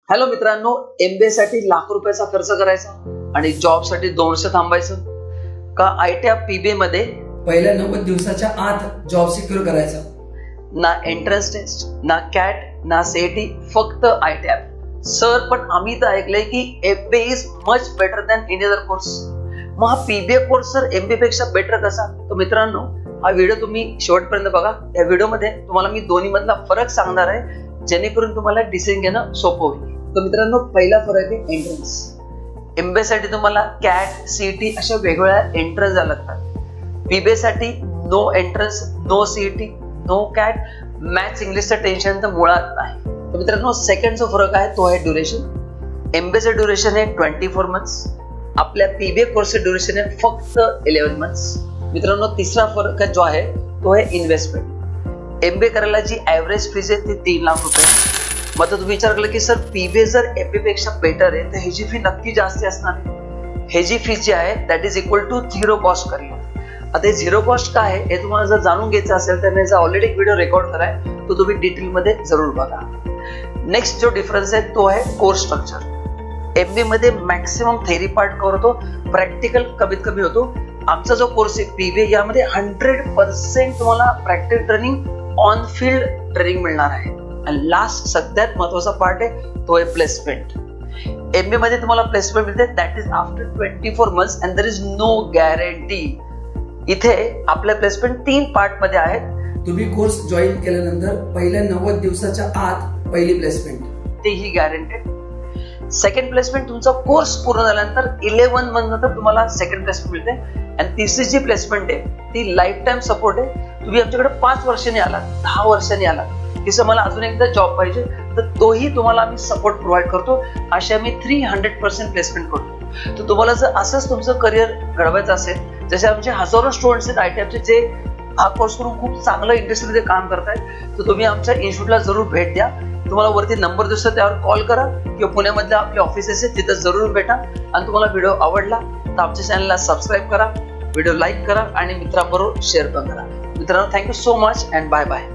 Hello मित्रांनो, MBA साठी लाख रुपयाचा खर्च करायचा आणि जॉब साठी 2 वर्ष थांबायचं का आयटीआय पीबीए मध्ये पहिल्या 90 दिवसाच्या आत जॉब सिक्युअर करायचा? ना एंट्रन्स टेस्ट, ना कॅट, ना सीईटी, फक्त आयटीआय. सर पण आम्ही तर ऐकलंय की MBA is much better than any other course. मग हा पीबीए कोर्स सर एमबीए पेक्षा बेटर कसा? तर मित्रांनो, हा व्हिडिओ तुम्ही शेवटपर्यंत बघा. या व्हिडिओमध्ये तुम्हाला मी दोन्ही मधला फरक सांगणार आहे, जेणेकरून तुम्हाला डिसिजन घेणं सोपं होईल. तर मित्रांनो, पहिला फरक आहे एंट्रन्स. एमबीए साठी तुम्हाला कॅट, सीईटी अशा वेगवेगळ्या एंट्रन्स लागतात. पीबीए साठी no entrance, no CET, no CAT, maths इंग्लिशचं टेन्शन तर मुळात नाही. तर मित्रांनो, सेकंड जो फरक आहे तो आहे ड्युरेशन. एमबीएचं ड्युरेशन आहे 24 मंथ्स. आपल्या पीबीए कोर्सचं ड्युरेशन आहे फक्त 11 मंथ्स. मित्रांनो, तिसरा फरक जो आहे तो आहे इन्व्हेस्टमेंट. एमबीए करायला जी ऍव्हरेज फीज आहे ती 3 लाख रुपये. मग तुम्ही विचार केला की सर पीबीए जर एमबीए पेक्षा बेटर आहे तर ह्याची फी नक्की जास्त असणार आहे. ह्याची फी जी आहे that is equal to zero cost career. आता हे झिरो कॉस्ट काय आहे हे तुम्हाला जर जाणून घ्यायचं असेल तर मी ऑलरेडी एक व्हिडिओ रेकॉर्ड कराय, तो तुम्ही डिटेल मध्ये जरूर बघा. नेक्स्ट जो डिफरन्स आहे तो आहे कोर्स स्ट्रक्चर. एमबीए मध्ये मॅक्सिमम थेरी पार्ट कव्हर होतो, प्रॅक्टिकल कमीत कमी होतो. आमचा जो कोर्स आहे पीबीए, यामध्ये 100% तुम्हाला practical training, on field training मिळणार आहे. आणि लास्ट सगळ्यात महत्वाचा पार्ट आहे तो आहे प्लेसमेंट. एमबीए मध्ये तुम्हाला प्लेसमेंट मिळते that is after 24 months and there is no guarantee. इथे आपल्या प्लेसमेंट 3 पार्ट मध्ये आहेत. तुम्ही कोर्स जॉईन केल्यानंतर पहिल्या 90 दिवसाच्या आत पहिली प्लेसमेंट, तेही गॅरंटेड. सेकंड प्लेसमेंट तुमचा कोर्स पूर्ण झाल्यानंतर 11 मंथ नंतर तुम्हाला सेकंड प्लेसमेंट मिळते. आणि तिसरी जी प्लेसमेंट आहे ती लाईफ टाइम सपोर्ट आहे. तुम्ही आमच्याकडे 5 वर्षांनी आलात, 10 वर्षांनी आलात, की मला अजून एकदा जॉब पाहिजे तर तोही तुम्हाला आम्ही सपोर्ट प्रोव्हाइड करतो. अशी आम्ही 300% प्लेसमेंट करतो. तर तुम्हाला जर असंच तुमचं करिअर घडवायचं असेल, जसे आमचे हजारो स्टुडंट्स आहेत आयटीआयचे जे हा कोर्स करून खूप चांगलं इंडस्ट्रीमध्ये काम करतायत, तर तुम्ही आमच्या इन्स्टिट्यूटला जरूर भेट द्या. तुम्हाला वरती नंबर दिसतो त्यावर कॉल करा किंवा पुण्यामधल्या आपले ऑफिसेस आहेत तिथं जरूर भेटा. आणि तुम्हाला व्हिडिओ आवडला तर आमच्या चॅनलला सबस्क्राईब करा, व्हिडिओ लाईक करा आणि मित्रांबरोबर शेअर पण करा. मित्रांनो, thank you so much and bye bye.